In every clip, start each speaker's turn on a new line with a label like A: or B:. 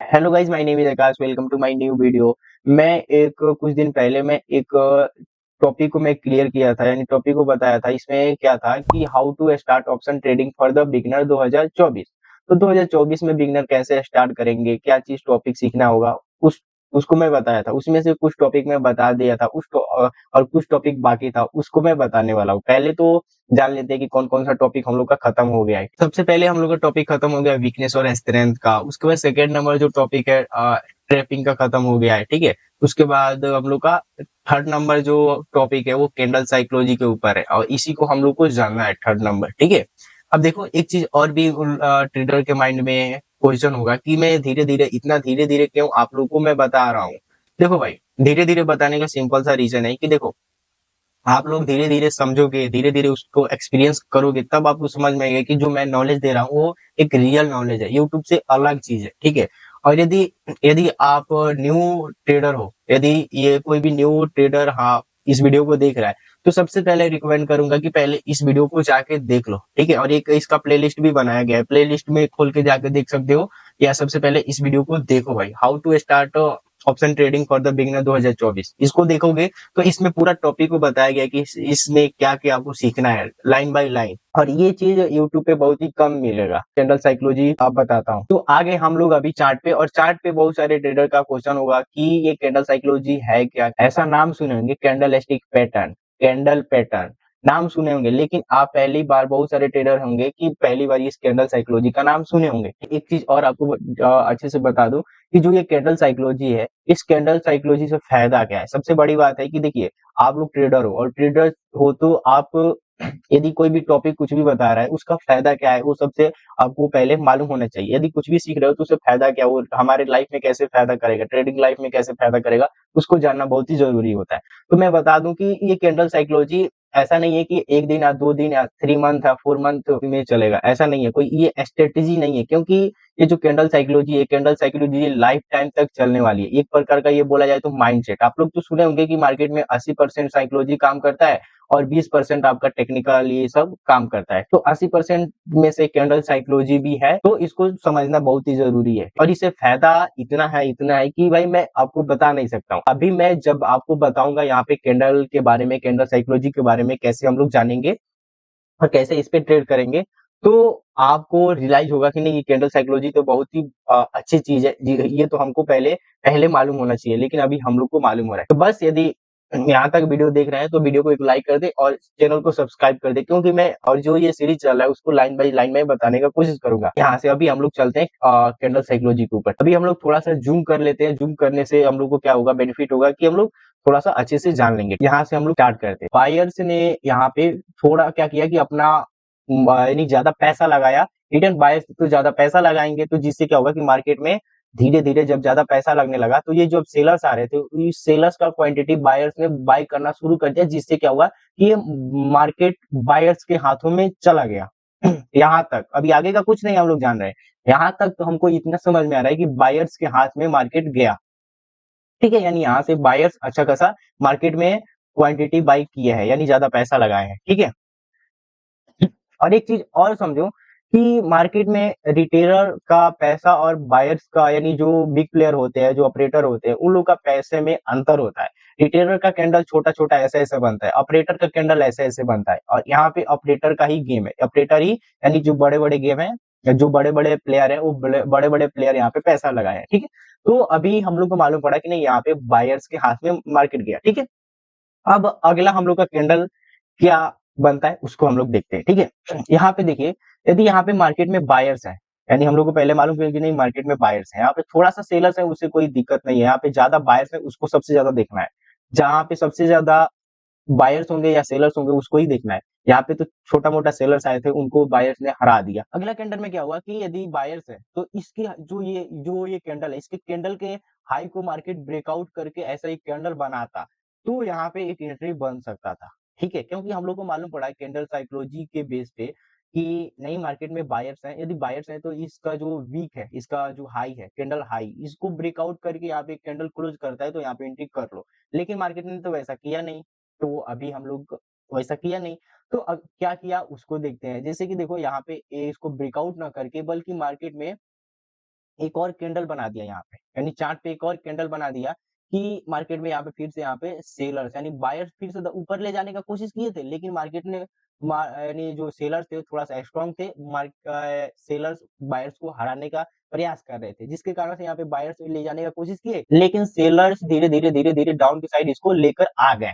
A: Hello guys, my name is Akash. Welcome to my new video. मैं एक कुछ दिन पहले मैं एक टॉपिक को मैं क्लियर किया था, यानी टॉपिक को बताया था। इसमें क्या था कि how to start option trading for the beginner 2024। तो 2024 में बिगनर कैसे स्टार्ट करेंगे, क्या चीज टॉपिक सीखना होगा, उस उसको मैं बताया था। उसमें से कुछ टॉपिक मैं बता दिया था, और कुछ टॉपिक बाकी था, उसको मैं बताने वाला हूँ। पहले तो जान लेते हैं कि कौन कौन सा टॉपिक हम लोग का खत्म हो गया है। सबसे पहले हम लोग का टॉपिक खत्म हो गया वीकनेस और स्ट्रेंथ का। उसके बाद सेकेंड नंबर जो टॉपिक है ट्रैपिंग का खत्म हो गया है, ठीक है। उसके बाद हम लोग का थर्ड नंबर जो टॉपिक है वो कैंडल साइकोलॉजी के ऊपर है, और इसी को हम लोग को जानना है, थर्ड नंबर, ठीक है। अब देखो, एक चीज और भी ट्रेडर के माइंड में क्वेश्चन होगा कि मैं धीरे धीरे, इतना धीरे धीरे क्यों आप लोग को मैं बता रहा हूँ। देखो भाई, धीरे धीरे बताने का सिंपल सा रीजन है कि देखो, आप लोग धीरे धीरे समझोगे, धीरे धीरे उसको एक्सपीरियंस करोगे, तब आपको समझ में आएगा कि जो मैं नॉलेज दे रहा हूँ वो एक रियल नॉलेज है, यूट्यूब से अलग चीज है, ठीक है। और यदि यदि आप न्यू ट्रेडर हो, यदि ये कोई भी न्यू ट्रेडर हाँ इस वीडियो को देख रहा है, तो सबसे पहले रिकमेंड करूंगा कि पहले इस वीडियो को जाके देख लो, ठीक है। और एक इसका प्लेलिस्ट भी बनाया गया है, प्लेलिस्ट में खोल के जाके देख सकते हो, या सबसे पहले इस वीडियो को देखो भाई, how to start option trading for the beginner 2024। इसको देखोगे तो इसमें पूरा टॉपिक को बताया गया है कि इसमें क्या क्या आपको सीखना है, लाइन बाय लाइन। और ये चीज यूट्यूब पे बहुत ही कम मिलेगा। जनरल साइकोलॉजी आप बताता हूँ। तो आगे हम लोग अभी चार्ट पे, और चार्ट पे बहुत सारे ट्रेडर का क्वेश्चन होगा कि ये कैंडल साइकोलॉजी है क्या। ऐसा नाम सुने होंगे, candle stick pattern, candle pattern नाम सुने होंगे, लेकिन आप पहली बार, बहुत सारे ट्रेडर होंगे कि पहली बार इस कैंडल साइकोलॉजी का नाम सुने होंगे। एक चीज और आपको अच्छे से बता दूं कि जो ये कैंडल साइकोलॉजी है, इस कैंडल साइकोलॉजी से फायदा क्या है। सबसे बड़ी बात है कि देखिए, आप लोग ट्रेडर हो, और ट्रेडर हो तो आप यदि कोई भी टॉपिक कुछ भी बता रहा है, उसका फायदा क्या है वो सबसे आपको पहले मालूम होना चाहिए। यदि कुछ भी सीख रहे हो तो उससे फायदा क्या, वो हमारे लाइफ में कैसे फायदा करेगा, ट्रेडिंग लाइफ में कैसे फायदा करेगा, उसको जानना बहुत ही जरूरी होता है। तो मैं बता दूं कि ये कैंडल साइकोलॉजी ऐसा नहीं है कि एक दिन या 2 दिन या 3 मंथ या 4 मंथ में चलेगा, ऐसा नहीं है। कोई ये स्ट्रेटेजी नहीं है, क्योंकि ये जो कैंडल साइकोलॉजी है, कैंडल साइकोलॉजी ये लाइफ टाइम तक चलने वाली है। एक प्रकार का ये बोला जाए तो माइंडसेट। आप लोग तो सुने होंगे कि मार्केट में 80% साइकोलॉजी काम करता है, और 20% आपका टेक्निकल ये सब काम करता है। तो 80% में से कैंडल साइकोलॉजी भी है, तो इसको समझना बहुत ही जरूरी है। और इससे फायदा इतना है कि भाई मैं आपको बता नहीं सकता हूँ। अभी मैं जब आपको बताऊंगा यहाँ पे कैंडल के बारे में, कैंडल साइकोलॉजी के बारे में, कैसे हम लोग जानेंगे और कैसे इस पे ट्रेड करेंगे, तो आपको रियलाइज होगा कि नहीं, ये कैंडल साइकोलॉजी तो बहुत ही अच्छी चीज है जी। ये तो हमको पहले पहले मालूम होना चाहिए, लेकिन अभी हम लोग को मालूम हो रहा है। तो बस, यदि यहाँ तक वीडियो देख रहे हैं तो वीडियो को एक लाइक कर दे और चैनल को सब्सक्राइब कर दे, क्योंकि मैं और जो ये सीरीज चल रहा है उसको लाइन बाय लाइन में बताने का कोशिश करूंगा। यहाँ से अभी हम लोग चलते हैं कैंडल साइकोलॉजी के ऊपर। अभी हम लोग थोड़ा सा जूम कर लेते हैं। जूम करने से हम लोग को क्या होगा, बेनिफिट होगा कि हम लोग थोड़ा सा अच्छे से जान लेंगे। यहाँ से हम लोग स्टार्ट करते हैं। बायर्स ने यहाँ पे थोड़ा क्या किया कि अपना यानी ज्यादा पैसा लगाया। रिटर्न बायर्स तो ज्यादा पैसा लगाएंगे, तो जिससे क्या होगा कि मार्केट में धीरे धीरे जब ज्यादा पैसा लगने लगा, तो ये जो सेलर्स आ रहे थे, इस सेलर्स का क्वांटिटी बायर्स ने बाय करना शुरू कर दिया, जिससे क्या हुआ कि ये मार्केट बायर्स के हाथों में चला गया। यहाँ तक, अभी आगे का कुछ नहीं हम लोग जान रहे हैं। यहाँ तक तो हमको इतना समझ में आ रहा है कि बायर्स के हाथ में मार्केट गया, ठीक है। यानी यहाँ से बायर्स अच्छा खासा मार्केट में क्वांटिटी बाई किया है, यानी ज्यादा पैसा लगाए हैं, ठीक है। और एक चीज और समझो कि मार्केट में रिटेलर का पैसा और बायर्स का, यानी जो बिग प्लेयर होते हैं, जो ऑपरेटर होते हैं, उन लोग का पैसे में अंतर होता है। रिटेलर का कैंडल छोटा छोटा ऐसे ऐसे बनता है, ऑपरेटर का कैंडल ऐसे ऐसे बनता है। और यहाँ पे ऑपरेटर का ही गेम है, ऑपरेटर ही, यानी जो बड़े बड़े गेम है, जो बड़े बड़े प्लेयर है, वो बड़े बड़े प्लेयर यहाँ पे पैसा लगाए हैं, ठीक है। तो अभी हम लोग को मालूम पड़ा कि नहीं, यहाँ पे बायर्स के हाथ में मार्केट गया, ठीक है। अब अगला हम लोग का कैंडल क्या बनता है उसको हम लोग देखते हैं, ठीक है। यहाँ पे देखिए, यदि यहाँ पे मार्केट में बायर्स है, यानी हम लोग को पहले मालूम है कि नहीं मार्केट में बायर्स है, यहाँ पे थोड़ा सा सेलर्स है, उससे कोई दिक्कत नहीं है। यहाँ पे ज्यादा बायर्स है, उसको सबसे ज्यादा देखना है। जहाँ पे सबसे ज्यादा बायर्स होंगे या सेलर्स होंगे, उसको ही देखना है। यहाँ पे तो छोटा मोटा सेलर्स आए थे, उनको बायर्स ने हरा दिया। अगला कैंडल में क्या हुआ कि यदि बायर्स है, तो इसके जो ये कैंडल है, इसके कैंडल के हाई को मार्केट ब्रेकआउट करके ऐसा एक कैंडल बनाता, तो यहाँ पे एक एंट्री बन सकता था, ठीक है। क्योंकि हम लोग को मालूम पड़ा है कैंडल साइकोलॉजी के बेस पे कि नई मार्केट में बायर्स हैं। यदि बायर्स हैं तो इसका जो वीक है, इसका जो हाई है, कैंडल हाई, इसको ब्रेकआउट करके यहाँ पे कैंडल क्लोज करता है, तो यहाँ पे एंट्री कर लो। लेकिन मार्केट ने तो वैसा किया नहीं, तो अभी हम लोग वैसा किया नहीं। तो अब क्या किया उसको देखते हैं। जैसे कि देखो, यहाँ पे इसको ब्रेकआउट ना करके, बल्कि मार्केट में एक और कैंडल बना दिया यहाँ पे, यानी चार्ट पे एक और कैंडल बना दिया कि मार्केट में यहाँ पे फिर से यहाँ पे सेलर्स यानी बायर्स फिर से ऊपर ले जाने का कोशिश किए थे, लेकिन मार्केट ने यानी जो सेलर्स थे थोड़ा सा स्ट्रॉन्ग थे, सेलर्स बायर्स को हराने का प्रयास कर रहे थे, जिसके कारण से यहाँ पे बायर्स ले जाने का कोशिश किए, लेकिन सेलर्स धीरे धीरे डाउन की साइड इसको लेकर आ गए।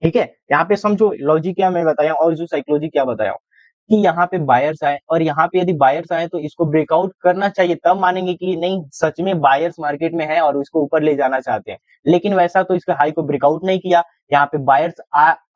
A: ठीक है, यहाँ पे समझो लॉजिक क्या मैं बताया और जो साइकोलॉजी क्या बताया कि यहाँ पे बायर्स आए और यहाँ पे यदि बायर्स आए तो इसको ब्रेकआउट करना चाहिए, तब मानेंगे कि नहीं सच में बायर्स मार्केट में है और उसको ऊपर ले जाना चाहते हैं। लेकिन वैसा तो इसका हाई को ब्रेकआउट नहीं किया, यहाँ पे बायर्स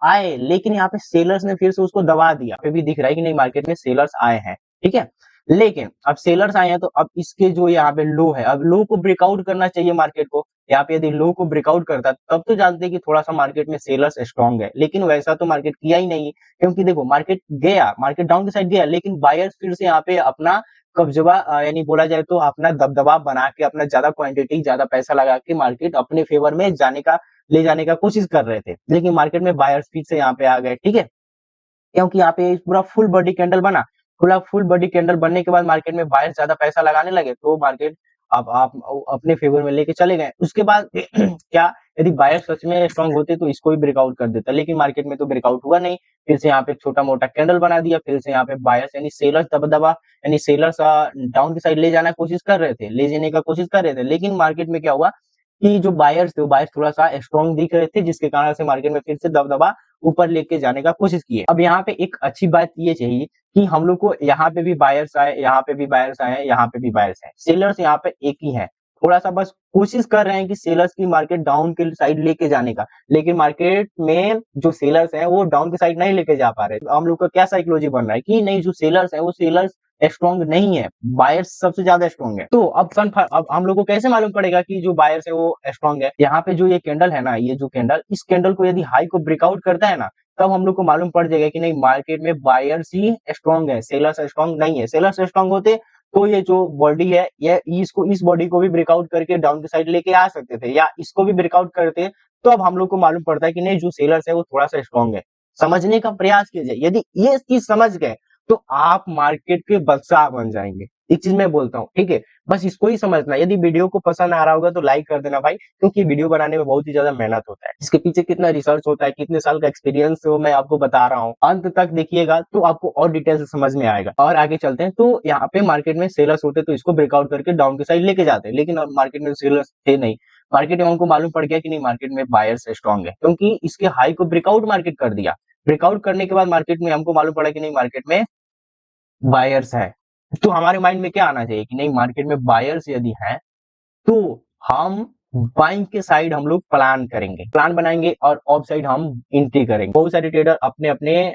A: आए लेकिन यहाँ पे सेलर्स ने फिर से उसको दबा दिया। यहाँ पे भी दिख रहा है कि नहीं मार्केट में सेलर्स आए हैं, ठीक है। लेकिन अब सेलर्स आए हैं तो अब इसके जो यहाँ पे लो है, अब लो को ब्रेकआउट करना चाहिए मार्केट को। यहाँ पे यदि लो को ब्रेकआउट करता तब तो जानते हैं कि थोड़ा सा मार्केट में सेलर्स स्ट्रॉन्ग है, लेकिन वैसा तो मार्केट किया ही नहीं, क्योंकि देखो मार्केट डाउन की साइड गया, लेकिन बायर्स फिर से यहाँ पे अपना कब्जा यानी बोला जाए तो अपना दबदबा बना के अपना ज्यादा क्वांटिटी ज्यादा पैसा लगा के मार्केट अपने फेवर में ले जाने का कोशिश कर रहे थे, लेकिन मार्केट में बायर्स फिर से यहाँ पे आ गए, ठीक है। क्योंकि यहाँ पे पूरा फुल बॉडी कैंडल बना, पूरा फुल बॉडी कैंडल बनने के बाद मार्केट में बायर्स ज्यादा पैसा लगाने लगे, तो मार्केट अब आप अपने फेवर में लेके चले गए। उसके बाद क्या यदि बायर्स सच में स्ट्रांग होते तो इसको भी ब्रेकआउट कर देता, लेकिन मार्केट में तो ब्रेकआउट हुआ नहीं। फिर से यहाँ पे छोटा मोटा कैंडल बना दिया, फिर से यहाँ पे बायर्स यानी सेलर्स दबदबा यानी सेलर्स डाउन की साइड ले जाना कोशिश कर रहे थे, ले जाने का कोशिश कर रहे थे, लेकिन मार्केट में क्या हुआ कि जो बायर्स थे वो बायर्स थोड़ा सा स्ट्रॉन्ग दिख रहे थे, जिसके कारण से मार्केट में फिर से दबदबा ऊपर लेके जाने का कोशिश किए। अब यहाँ पे एक अच्छी बात ये चाहिए कि हम लोग को यहाँ पे भी बायर्स आए, यहाँ पे भी बायर्स आए, यहाँ पे भी बायर्स आए, सेलर्स यहाँ पे एक ही है, थोड़ा सा बस कोशिश कर रहे हैं कि सेलर्स की मार्केट डाउन के साइड लेके जाने का, लेकिन मार्केट में जो सेलर्स हैं वो डाउन की साइड नहीं लेके जा पा रहे। तो हम लोग का क्या साइकोलॉजी बन रहा है कि नहीं जो सेलर्स है वो सेलर्स स्ट्रॉन्ग नहीं है, बायर्स सबसे ज्यादा स्ट्रॉन्ग है। तो अब हम लोग को कैसे मालूम पड़ेगा कि जो बायर्स है वो स्ट्रॉन्ग है? यहाँ पे जो ये कैंडल है ना, ये जो कैंडल, इस कैंडल को यदि हाई को ब्रेकआउट करता है ना, तब हम लोग को मालूम पड़ जाएगा कि नहीं मार्केट में बायर्स ही स्ट्रॉन्ग है, सेलर्स स्ट्रॉन्ग नहीं है। सेलर्स स्ट्रॉन्ग होते तो ये जो बॉडी है ये इस बॉडी को भी ब्रेकआउट करके डाउन की साइड लेके आ सकते थे, या इसको भी ब्रेकआउट करते, तो अब हम लोग को मालूम पड़ता है कि नहीं जो सेलर्स है वो थोड़ा सा स्ट्रॉन्ग है। समझने का प्रयास कीजिए, यदि ये चीज समझ गए तो आप मार्केट के बादशाह बन जाएंगे। एक चीज मैं बोलता हूँ, ठीक है, बस इसको ही समझना। यदि वीडियो को पसंद आ रहा होगा तो लाइक कर देना भाई, क्योंकि वीडियो बनाने में बहुत ही ज्यादा मेहनत होता है, इसके पीछे कितना रिसर्च होता है, कितने साल का एक्सपीरियंस हो मैं आपको बता रहा हूँ। अंत तक देखिएगा तो आपको और डिटेल से समझ में आएगा। और आगे चलते हैं, तो यहाँ पे मार्केट में सेलर्स होते तो इसको ब्रेकआउट करके डाउन की साइड लेके जाते, लेकिन अब मार्केट में सेलर्स थे नहीं। मार्केट में हमको मालूम पड़ गया कि नहीं मार्केट में बायर्स स्ट्रॉन्ग है, क्योंकि इसके हाई को ब्रेकआउट मार्केट कर दिया। ब्रेकआउट करने के बाद मार्केट में हमको मालूम पड़ा कि नहीं मार्केट में बायर्स है। तो हमारे माइंड में क्या आना चाहिए कि नहीं मार्केट में बायर्स यदि है तो हम बाइंग के साइड हम लोग प्लान बनाएंगे और ऑफ साइड हम एंट्री करेंगे। बहुत सारे ट्रेडर अपने अपने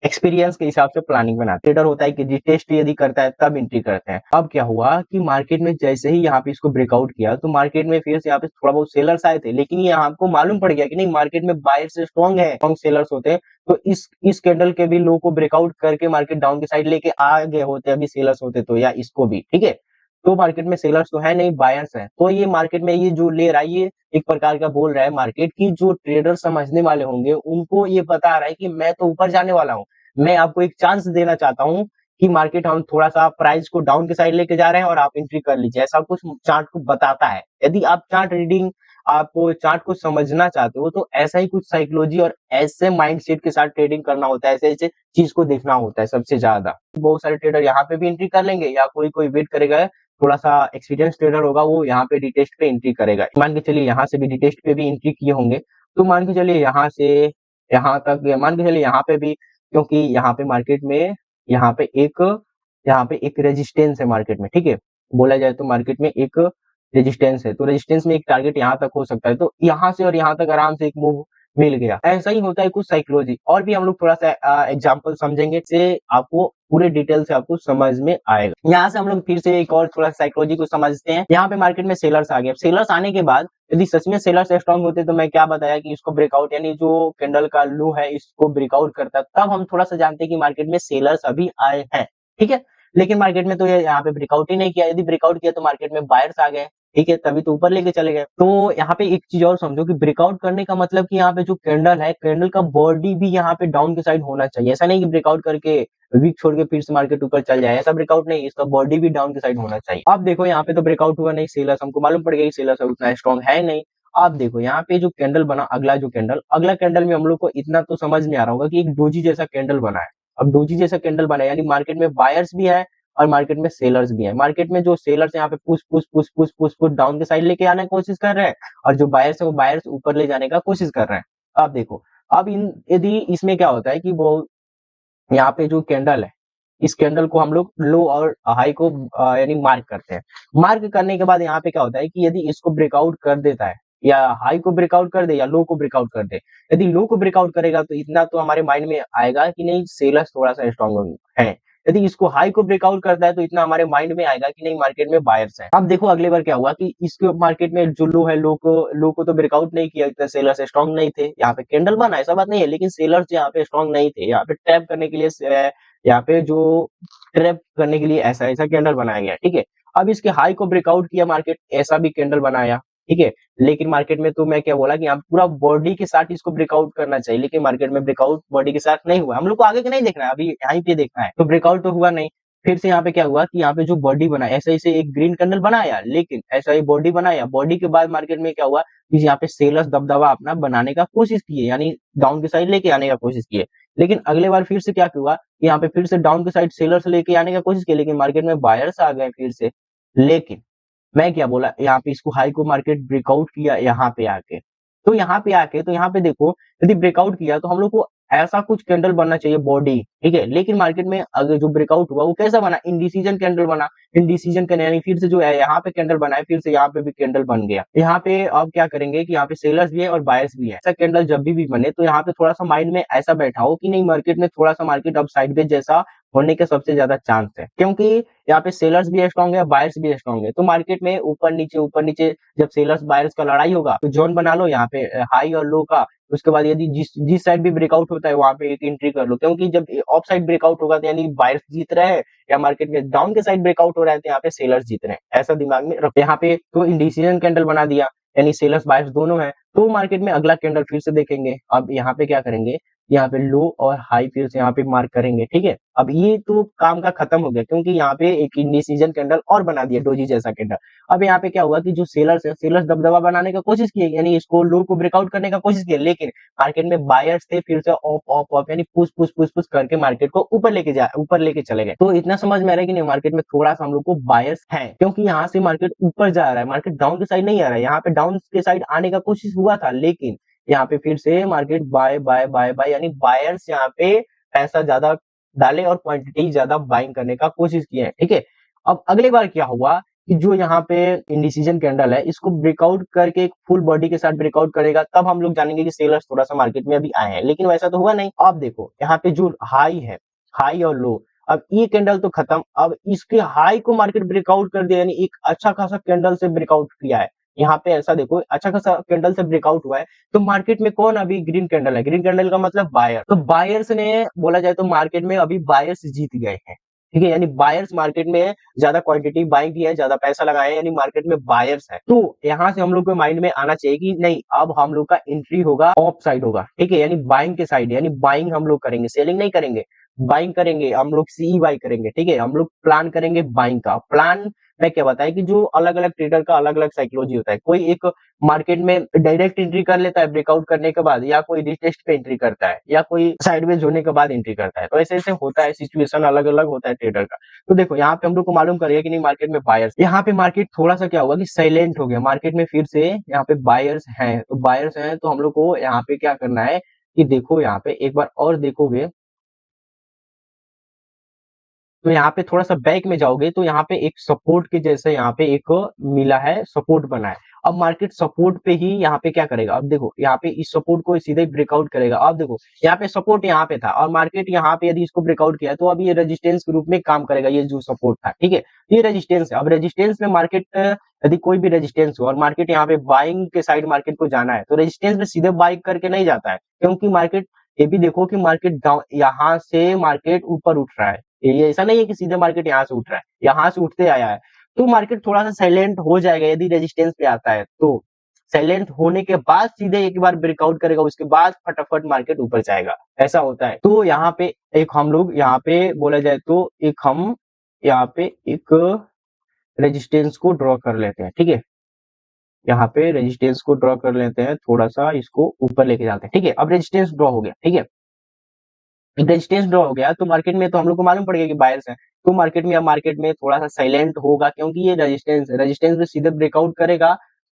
A: एक्सपीरियंस के हिसाब से प्लानिंग बनाते हैं। ट्रेडर होता है कि रिटेस्ट यदि करता है तब एंट्री करते हैं। अब क्या हुआ कि मार्केट में जैसे ही यहाँ पे इसको ब्रेकआउट किया तो मार्केट में फिर से यहाँ पे थोड़ा बहुत सेलर्स आए थे, लेकिन ये आपको मालूम पड़ गया कि नहीं मार्केट में बायर्स स्ट्रॉन्ग है, स्ट्रॉन्ग सेलर्स होते हैं, तो इस कैंडल के भी लो को ब्रेकआउट करके मार्केट डाउन की साइड लेके आ गए होते अभी सेलर्स होते तो, या इसको भी, ठीक है। तो मार्केट में सेलर्स तो है नहीं, बायर्स है, तो ये मार्केट में ये जो ले रहा है ये एक प्रकार का बोल रहा है मार्केट की जो ट्रेडर समझने वाले होंगे उनको ये बता रहा है कि मैं तो ऊपर जाने वाला हूँ, मैं आपको एक चांस देना चाहता हूँ कि मार्केट हम थोड़ा सा प्राइस को डाउन के साइड लेके जा रहे हैं और आप एंट्री कर लीजिए, ऐसा कुछ चार्ट को बताता है। यदि आप आपको चार्ट को समझना चाहते हो तो ऐसा ही कुछ साइकोलॉजी और ऐसे माइंडसेट के साथ ट्रेडिंग करना होता है, ऐसे ऐसे चीज को देखना होता है सबसे ज्यादा। बहुत सारे ट्रेडर यहाँ पे भी एंट्री कर लेंगे, या कोई कोई वेट करेगा, थोड़ा सा एक्सपीरियंस ट्रेडर होगा वो यहाँ पे डिटेस्ट पे एंट्री करेगा। मान के चलिए यहाँ से भी डिटेस्ट पे भी एंट्री किए होंगे, तो मान के चलिए यहाँ से यहाँ तक, मान के चलिए यहाँ पे भी, क्योंकि यहाँ पे मार्केट में यहाँ पे एक रेजिस्टेंस है मार्केट में, ठीक है, बोला जाए तो मार्केट में एक रेजिस्टेंस है, तो रेजिस्टेंस में एक टारगेट यहाँ तक हो सकता है, तो यहाँ से और यहाँ तक आराम से एक मूव मिल गया। ऐसा ही होता है कुछ साइकोलॉजी, और भी हम लोग थोड़ा सा एग्जांपल समझेंगे से आपको पूरे डिटेल से आपको समझ में आएगा। यहाँ से हम लोग फिर से एक और थोड़ा साइकोलॉजी को समझते हैं। यहाँ पे मार्केट में सेलर्स आ गए, सेलर्स आने के बाद यदि सच में सेलर्स स्ट्रॉन्ग होते तो मैं क्या बताया कि इसको ब्रेकआउट यानी जो कैंडल का लो है इसको ब्रेकआउट करता, तब हम थोड़ा सा जानते हैं कि मार्केट में सेलर्स अभी आए हैं, ठीक है। लेकिन मार्केट में तो ये यहाँ पे ब्रेकआउट ही नहीं किया, यदि ब्रेकआउट किया तो मार्केट में बायर्स आ गए, ठीक है, तभी तो ऊपर लेके चले गए। तो यहाँ पे एक चीज और समझो कि ब्रेकआउट करने का मतलब कि यहाँ पे जो कैंडल है, कैंडल का बॉडी भी यहाँ पे डाउन के साइड होना चाहिए। ऐसा नहीं कि ब्रेकआउट करके वीक छोड़ के फिर से मार्केट ऊपर चल जाए, ऐसा ब्रेकआउट नहीं, इसका बॉडी भी डाउन की साइड होना चाहिए। अब देखो यहाँ पे तो ब्रेकआउट हुआ नहीं, सेलर्स हमको मालूम पड़ गया कि सेलर्स उतना स्ट्रॉन्ग है नहीं। अब देखो यहाँ पे जो कैंडल बना, अगला कैंडल में हम लोग को इतना तो समझ में आ रहा होगा कि एक डोजी जैसा कैंडल बना है। अब डोजी जैसा कैंडल बना है यानी मार्केट में बायर्स भी है और मार्केट में सेलर्स भी है। मार्केट में जो सेलर्स यहाँ पे push push push push push push down के साइड लेके आने की कोशिश कर रहे हैं और जो बायर्स है वो बायर्स ऊपर ले जाने का कोशिश कर रहे हैं। अब देखो, अब इन यदि इसमें क्या होता है कि वो यहाँ पे जो कैंडल है, इस कैंडल को हम लोग लो और हाई को यानी मार्क करते हैं। मार्क करने के बाद यहाँ पे क्या होता है कि यदि इसको ब्रेकआउट कर देता है या हाई को ब्रेकआउट कर दे या लो को ब्रेकआउट कर दे, यदि लो को ब्रेकआउट करेगा तो इतना तो हमारे माइंड में आएगा कि नहीं सेलर्स थोड़ा सा स्ट्रॉन्ग है। यदि इसको हाई को ब्रेकआउट करता है तो इतना हमारे माइंड में आएगा कि नहीं मार्केट में बायर्स है। अब देखो अगली बार क्या हुआ कि इसके मार्केट में जो लो है, लो को तो ब्रेकआउट नहीं किया, इतने सेलर्स स्ट्रॉन्ग नहीं थे। यहाँ पे कैंडल बना ऐसा बात नहीं है, लेकिन सेलर्स यहाँ पे स्ट्रॉन्ग नहीं थे। यहाँ पे ट्रैप करने के लिए यहाँ पे जो ट्रैप करने के लिए ऐसा ऐसा कैंडल बनाया गया, ठीक है। अब इसके हाई को ब्रेकआउट किया मार्केट, ऐसा भी कैंडल बनाया, ठीक है। लेकिन मार्केट में तो मैं क्या बोला कि यहाँ पूरा बॉडी के साथ इसको ब्रेकआउट करना चाहिए, लेकिन मार्केट में ब्रेकआउट बॉडी के साथ नहीं हुआ। हम लोग को आगे का नहीं देखना है, अभी यहीं पे देखना है। तो ब्रेकआउट तो हुआ नहीं। फिर से यहाँ पे क्या हुआ कि यहाँ पे जो बॉडी बना, ऐसे ऐसे एक ग्रीन कैंडल बनाया, लेकिन ऐसा ही बॉडी बनाया, बॉडी के बाद मार्केट में क्या हुआ कि यहाँ पे सेलर्स दबदबा अपना बनाने का कोशिश किए, यानी डाउन की साइड लेके आने का कोशिश किए। लेकिन अगले बार फिर से क्या हुआ, यहाँ पे फिर से डाउन की साइड सेलर्स लेके आने का कोशिश किया, लेकिन मार्केट में बायर्स आ गए फिर से। लेकिन मैं क्या बोला, यहाँ पे इसको हाई को मार्केट ब्रेकआउट किया यहाँ पे आके। तो यहाँ पे आके तो यहाँ पे देखो, यदि ब्रेकआउट किया तो हम लोग को ऐसा कुछ कैंडल बनना चाहिए बॉडी, ठीक है। लेकिन मार्केट में अगर जो ब्रेकआउट हुआ वो कैसा बना, इंडिसीजन कैंडल बना। इंडिसीजन का यानी फिर से जो है यहाँ पे कैंडल बना है, फिर से यहाँ पे भी कैंडल बन गया। यहाँ पे अब क्या करेंगे कि यहाँ पे सेलर्स भी है और बायर्स भी है। ऐसा कैंडल जब भी बने तो यहाँ पे थोड़ा सा माइंड में ऐसा बैठा हो कि नहीं मार्केट में थोड़ा सा मार्केट अब साइडवेज जैसा होने के सबसे ज्यादा चांस है, क्योंकि यहाँ पे सेलर्स भी स्ट्रॉन्ग है, बायर्स भी स्ट्रॉन्ग है। तो मार्केट में ऊपर नीचे जब सेलर्स बायर्स का लड़ाई होगा तो जोन बना लो यहाँ पे हाई और लो का। उसके बाद यदि जिस जिस साइड भी ब्रेकआउट होता है वहां पे एक एंट्री कर लो, क्योंकि जब ऑफ साइड ब्रेकआउट होगा तो यानी बायर्स जीत रहे हैं, या मार्केट में डाउन के साइड ब्रेकआउट हो रहा है तो यहाँ पे सेलर्स जीत रहे हैं, ऐसा दिमाग में रखो। यहाँ पे तो इंडिसीजन कैंडल बना दिया, यानी सेलर्स बायर्स दोनों है। तो मार्केट में अगला कैंडल फिर से देखेंगे। अब यहाँ पे क्या करेंगे, यहाँ पे लो और हाई फिर से यहाँ पे मार्क करेंगे, ठीक है। अब ये तो काम का खत्म हो गया, क्योंकि यहाँ पे एक इंडिसीजन कैंडल और बना दिया डोजी जैसा कैंडल। अब यहाँ पे क्या हुआ कि जो सेलर्स है, सेलर्स दबदबा बनाने का कोशिश किए, यानी इसको लो को ब्रेकआउट करने का कोशिश किया, लेकिन मार्केट में बायर्स थे, फिर से ऑफ ऑफ ऑफ यानी पुश पुश पुश पुश करके मार्केट को ऊपर लेके चले गए। तो इतना समझ में आ रहा है कि नहीं मार्केट में थोड़ा सा हम लोग को बायर्स है, क्योंकि यहाँ से मार्केट ऊपर जा रहा है, मार्केट डाउन की साइड नहीं आ रहा है। यहाँ पे डाउन के साइड आने का कोशिश हुआ था, लेकिन यहाँ पे फिर से market buy buy buy buy यानी बायर्स यहाँ पे पैसा ज्यादा डाले और क्वांटिटी ज्यादा बाइंग करने का कोशिश किए हैं, ठीक है। अब अगली बार क्या हुआ कि जो यहाँ पे इंडिसीजन कैंडल है इसको ब्रेकआउट करके एक फुल बॉडी के साथ ब्रेकआउट करेगा, तब हम लोग जानेंगे कि सेलर्स थोड़ा सा मार्केट में अभी आए हैं, लेकिन वैसा तो हुआ नहीं। अब देखो यहाँ पे जो हाई है, हाई और लो, अब ये कैंडल तो खत्म, अब इसके हाई को मार्केट ब्रेकआउट कर दिया, यानी एक अच्छा खासा कैंडल से ब्रेकआउट किया है। यहाँ पे ऐसा देखो अच्छा खासा कैंडल से ब्रेकआउट हुआ है, तो मार्केट में कौन अभी ग्रीन कैंडल है, ग्रीन कैंडल का मतलब बायर। तो बायर्स ने बोला जाए तो मार्केट में अभी बायर्स जीत गए हैं, ठीक है। यानी बायर्स मार्केट में ज्यादा क्वांटिटी बाइंग की है, ज्यादा पैसा लगाए हैं, यानी मार्केट में बायर्स है। तो यहाँ से हम लोग को माइंड में आना चाहिए कि नहीं अब हम लोग का एंट्री होगा ऑफ साइड होगा, ठीक है, यानी बाइंग के साइड, यानी बाइंग हम लोग करेंगे, सेलिंग नहीं करेंगे, बाइंग करेंगे हम लोग, सीई बाई करेंगे, ठीक है। हम लोग प्लान करेंगे बाइंग का। प्लान मैं क्या बताया कि जो अलग अलग ट्रेडर का अलग अलग साइकोलॉजी होता है, कोई एक मार्केट में डायरेक्ट एंट्री कर लेता है ब्रेकआउट करने के बाद, या कोई रिटेस्ट पे एंट्री करता है, या कोई साइडवेज होने के बाद एंट्री करता है। तो ऐसे ऐसे होता है, सिचुएशन अलग अलग होता है ट्रेडर का। तो देखो यहाँ पे हम लोग को मालूम करिए कि नहीं मार्केट में बायर्स, यहाँ पे मार्केट थोड़ा सा क्या हुआ कि साइलेंट हो गया, मार्केट में फिर से यहाँ पे बायर्स हैं। तो बायर्स हैं तो हम लोग को यहाँ पे क्या करना है कि देखो यहाँ पे एक बार और देखोगे तो यहाँ पे थोड़ा सा बैक में जाओगे तो यहाँ पे एक सपोर्ट के जैसे यहाँ पे एक मिला है, सपोर्ट बना है। अब मार्केट सपोर्ट पे ही यहाँ पे क्या करेगा, अब देखो यहाँ पे इस सपोर्ट को सीधे ब्रेकआउट करेगा। अब देखो यहाँ पे सपोर्ट यहाँ पे था और मार्केट यहाँ पे यदि इसको ब्रेकआउट किया तो अब ये रेजिस्टेंस के रूप में काम करेगा, ये जो सपोर्ट था, ठीक है। ये रेजिस्टेंस है। अब रेजिस्टेंस में मार्केट यदि कोई भी रेजिस्टेंस हो और मार्केट यहाँ पे बाइंग के साइड मार्केट को जाना है तो रेजिस्टेंस में सीधे बाइंग करके नहीं जाता है, क्योंकि मार्केट ये भी देखो कि मार्केट डाउन, यहाँ से मार्केट ऊपर उठ रहा है, ये ऐसा नहीं है कि सीधे मार्केट यहाँ से उठ रहा है, यहाँ से उठते आया है। तो मार्केट थोड़ा सा साइलेंट हो जाएगा यदि रेजिस्टेंस पे आता है तो। साइलेंट होने के बाद सीधे एक बार ब्रेकआउट करेगा, उसके बाद फटाफट मार्केट ऊपर जाएगा, ऐसा होता है। तो यहाँ पे एक हम लोग यहाँ पे बोला जाए तो एक हम यहाँ पे एक रेजिस्टेंस को ड्रॉ कर लेते हैं, ठीक है। यहाँ पे रेजिस्टेंस को ड्रॉ कर लेते हैं, थोड़ा सा इसको ऊपर लेके जाते हैं, ठीक है। अब रेजिस्टेंस ड्रॉ हो गया, ठीक है। रेजिस्टेंस ड्रॉ हो गया तो मार्केट में तो हम लोग को मालूम पड़ गया कि बायर्स है, तो मार्केट में थोड़ा सा साइलेंट होगा, क्योंकि ये रेजिस्टेंस में सीधे ब्रेकआउट करेगा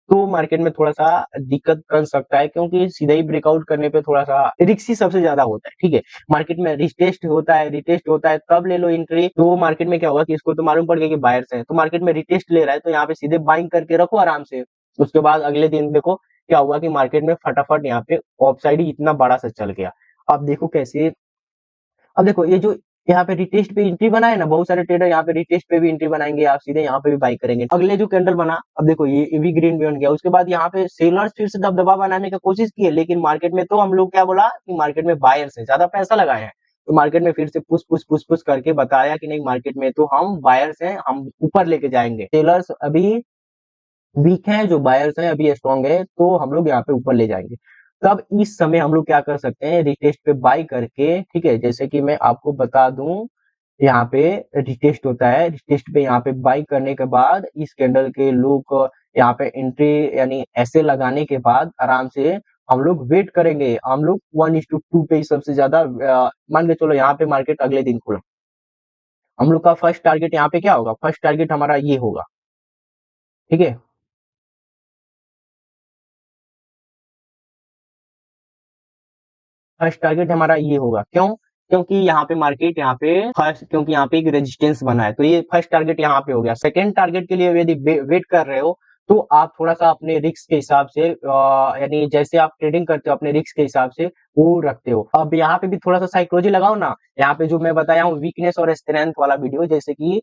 A: तो मार्केट में थोड़ा सा दिक्कत कर सकता है, क्योंकि सीधा ही ब्रेकआउट करने पे थोड़ा सा रिस्क ही सबसे ज्यादा होता है, ठीक है। मार्केट में रिटेस्ट होता है तब ले लो एंट्री। तो मार्केट में क्या होगा कि इसको तो मालूम पड़ गया कि बायर्स है, तो मार्केट में रिटेस्ट ले रहा है, तो यहाँ पे सीधे बाइंग करके रखो आराम से। उसके बाद अगले दिन देखो क्या हुआ कि मार्केट में फटाफट यहाँ पे ऑफ साइड ही इतना बड़ा सा चल गया। अब देखो कैसे, अब देखो ये जो यहाँ पे रिटेस्ट पे एंट्री बना है ना, बहुत सारे ट्रेडर यहाँ पे रिटेस्ट पे भी एंट्री बनाएंगे, आप सीधे यहाँ पे भी बाई करेंगे। अगले जो कैंडल बना, अब देखो ये भी ग्रीन बन गया, उसके बाद यहाँ पे सेलर्स फिर से दबदबा बनाने की कोशिश की है, लेकिन मार्केट में तो हम लोग क्या बोला कि मार्केट में बायर्स है, ज्यादा पैसा लगाए हैं, तो मार्केट में फिर से पुश करके बताया कि नहीं, मार्केट में तो हम बायर्स हैं, हम ऊपर लेके जाएंगे। सेलर्स अभी वीक है, जो बायर्स है अभी स्ट्रॉन्ग है, तो हम लोग यहाँ पे ऊपर ले जाएंगे। तब इस समय हम लोग क्या कर सकते हैं, रिटेस्ट पे बाई करके, ठीक है। जैसे कि मैं आपको बता दूं, यहाँ पे रिटेस्ट होता है, रिटेस्ट पे यहाँ पे बाई करने के बाद इस कैंडल के लोग यहाँ पे एंट्री यानी ऐसे लगाने के बाद आराम से हम लोग वेट करेंगे। हम लोग 1:2 पे ही सबसे ज्यादा मान के चलो, यहाँ पे मार्केट अगले दिन खुला, हम लोग का फर्स्ट टारगेट यहाँ पे क्या होगा, फर्स्ट टारगेट हमारा ये होगा, ठीक है। फर्स्ट टारगेट हमारा ये होगा, क्यों? क्योंकि यहाँ पे मार्केट यहाँ पे फर्स्ट, क्योंकि यहाँ पे एक रेजिस्टेंस बना है, तो ये फर्स्ट टारगेट यहाँ पे हो गया। सेकंड टारगेट के लिए यदि वेट कर रहे हो तो आप थोड़ा सा अपने रिस्क के हिसाब से यानी जैसे आप ट्रेडिंग करते हो अपने रिस्क के हिसाब से वो रखते हो। अब यहाँ पे भी थोड़ा सा साइकोलॉजी लगाओ ना, यहाँ पे जो मैं बताया हूँ वीकनेस और स्ट्रेंथ वाला वीडियो, जैसे कि